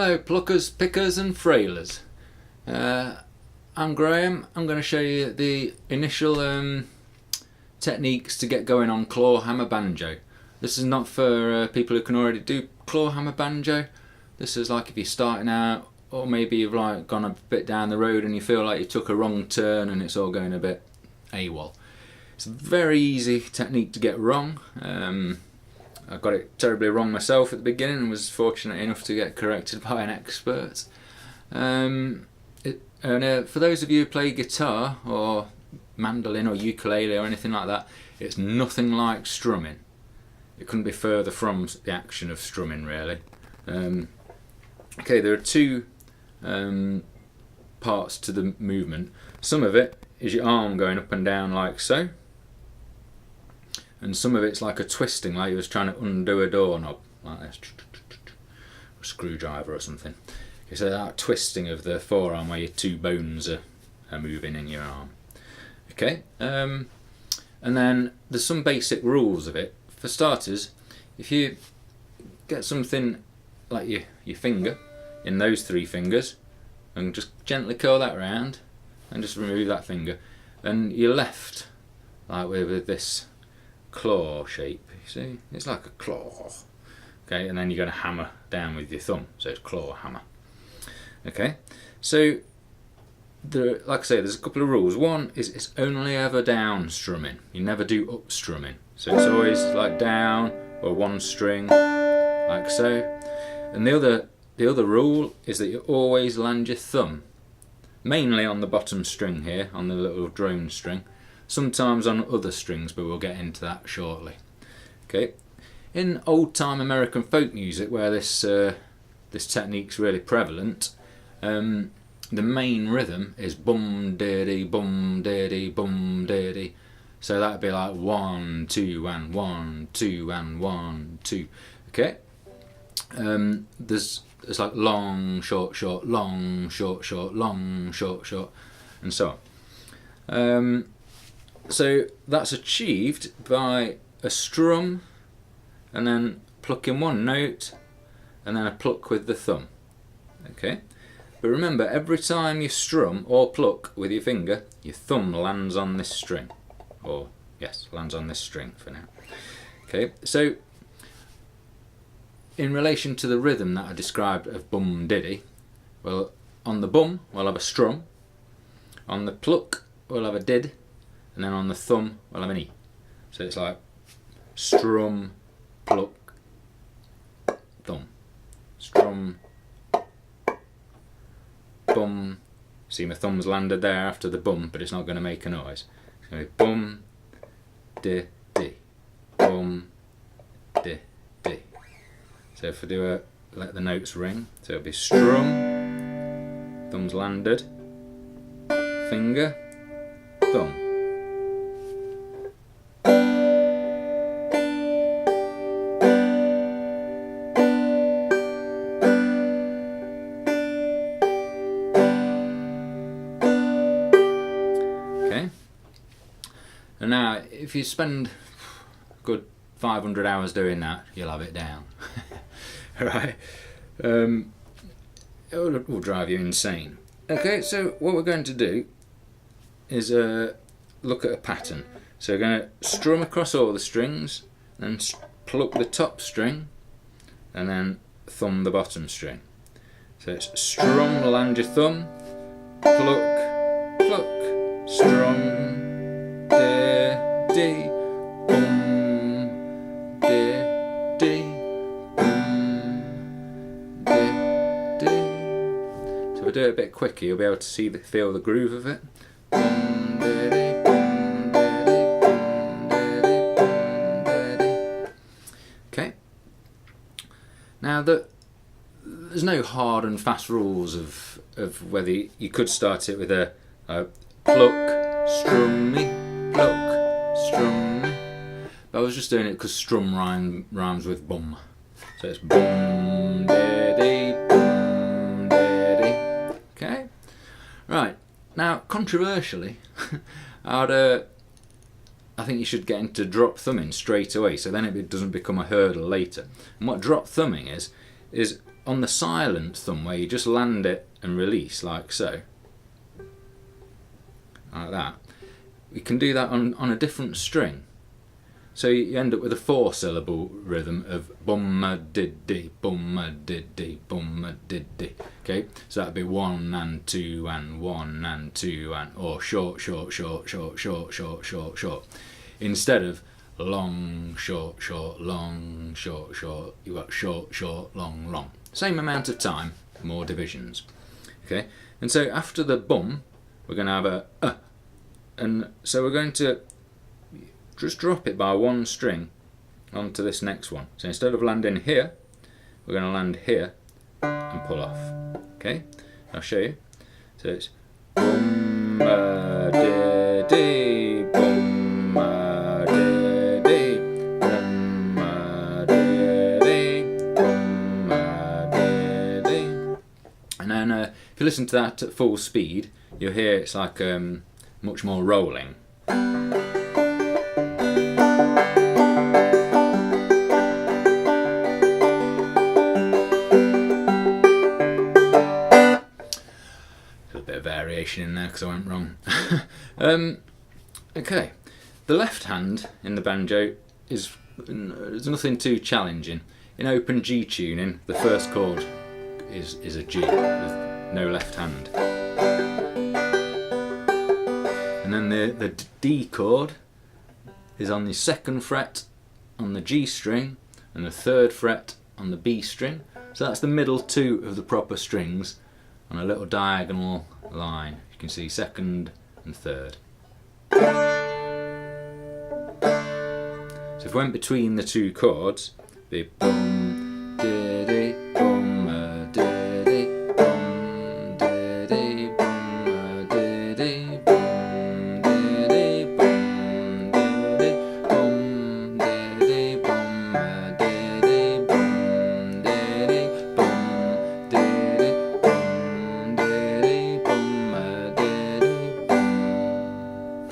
Hello pluckers, pickers and frailers. I'm Graeme. I'm going to show you the initial techniques to get going on clawhammer banjo. This is not for people who can already do clawhammer banjo. This is like if you're starting out, or maybe you've like gone a bit down the road and you feel like you took a wrong turn and it's all going a bit AWOL. It's a very easy technique to get wrong. I got it terribly wrong myself at the beginning and was fortunate enough to get corrected by an expert. For those of you who play guitar or mandolin or ukulele or anything like that, it's nothing like strumming. It couldn't be further from the action of strumming, really. Okay, there are two parts to the movement. Some of it is your arm going up and down like so, and some of it's like a twisting, like you was trying to undo a doorknob, like this, a screwdriver or something. Okay, so that twisting of the forearm where your two bones are moving in your arm. Okay, and then there's some basic rules of it. For starters, if you get something like your finger in those three fingers, and just gently curl that around, and just remove that finger, and your left, like with this claw shape, you see, it's like a claw. Okay, and then you're going to hammer down with your thumb, so it's claw hammer. Okay, so like I say, there's a couple of rules. One is it's only ever down strumming. You never do up strumming. So it's always like down or one string, like so. And the other rule is that you always land your thumb, mainly on the bottom string here, on the little drone string. Sometimes on other strings, but we'll get into that shortly. Okay, in old-time American folk music, where this technique's really prevalent, the main rhythm is bum diddy bum diddy bum diddy. So that'd be like 1 2 and 1 2 and 1 2. Okay, there's like long short short long short short long short short, and so on. So that's achieved by a strum and then plucking one note and then a pluck with the thumb. Okay, but remember, every time you strum or pluck with your finger, your thumb lands on this string, or yes, lands on this string for now. Okay, so in relation to the rhythm that I described of bum diddy, well, on the bum we'll have a strum, on the pluck we'll have a did, and then on the thumb we'll have an E. So it's like strum, pluck, thumb, strum, bum. See, my thumb's landed there after the bum, but it's not going to make a noise. It's going to be bum, di, di, bum, di, di. So if I do let the notes ring, so it'll be strum, thumb's landed, finger, thumb. Okay, and now if you spend a good 500 hours doing that, you'll have it down. Right, it will drive you insane. Okay, so what we're going to do is look at a pattern. So we're going to strum across all the strings, then pluck the top string, and then thumb the bottom string. So it's strum, land your thumb, pluck, pluck, strum, di, di, bum, di, di, bum, di, di. So we'll do it a bit quicker, you'll be able to feel the groove of it. Bum, di, di, bum, di, di, bum, di, di, bum, di, di. Okay. Now there's no hard and fast rules of whether you could start it with a pluck, strummy, pluck, strummy. But I was just doing it because strum rhymes with bum. So it's bum, daddy, bum, daddy. Okay? Right. Now, controversially, I think you should get into drop thumbing straight away, so then it doesn't become a hurdle later. And what drop thumbing is is on the silent thumb, where you just land it and release like so, like that. We can do that on a different string. So you end up with a 4-syllable rhythm of bum-a-did-dee, bum-a-did-dee, bum-a-did-dee. Okay, so that'd be 1 and 2 and 1 and 2 and, or short, short, short, short, short, short, short, short. Instead of long, short, short, long, short, short, you've got short, short, long, long. Same amount of time, more divisions. Okay, and so after the bum, we're going to have a and so we're going to just drop it by 1 string onto this next one. So instead of landing here, we're going to land here and pull off. Okay, I'll show you. So it's bum a dee dee, bum a dee dee, bum a dee dee, bum a dee dee. And then if you listen to that at full speed, you'll hear it's like much more rolling. Variation in there because I went wrong. Okay, the left hand in the banjo is nothing too challenging. In open G tuning, the first chord is a G with no left hand, and then the D chord is on the 2nd fret on the G string and the 3rd fret on the B string. So that's the middle 2 of the proper strings on a little diagonal line. You can see 2nd and 3rd. So if we went between the 2 chords, it'd be bum diddy bum a diddy bum diddy bum a diddy bum diddy bum diddy bum diddy bum a diddy bum diddy bum diddy bum diddy bum a diddy bum.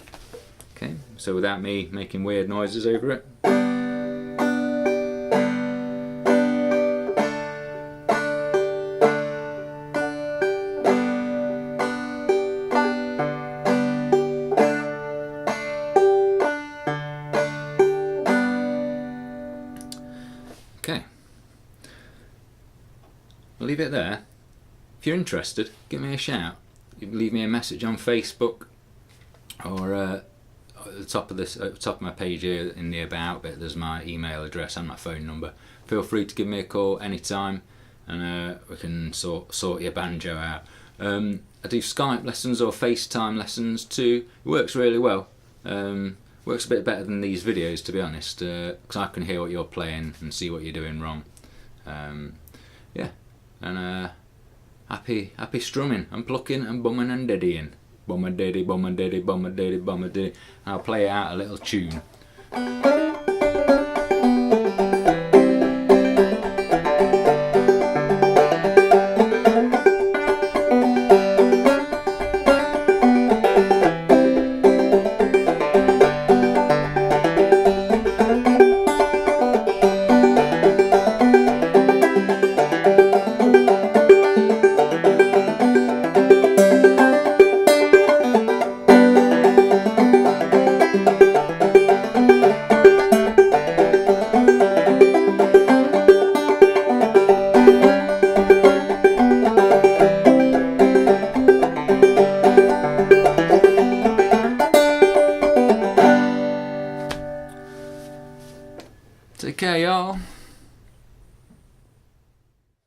Okay, so without me making weird noises over it. Okay, I'll leave it there. If you're interested, give me a shout. You can leave me a message on Facebook, or at the top of my page here in the about bit, there's my email address and my phone number. Feel free to give me a call anytime, and we can sort your banjo out. I do Skype lessons or FaceTime lessons too. It works really well. Works a bit better than these videos, to be honest, because I can hear what you're playing and see what you're doing wrong. Yeah, and happy strumming and plucking and bumming and diddying. Bum a diddy, bum a diddy, bum a diddy, bum a diddy. I'll play out a little tune. Take care, y'all.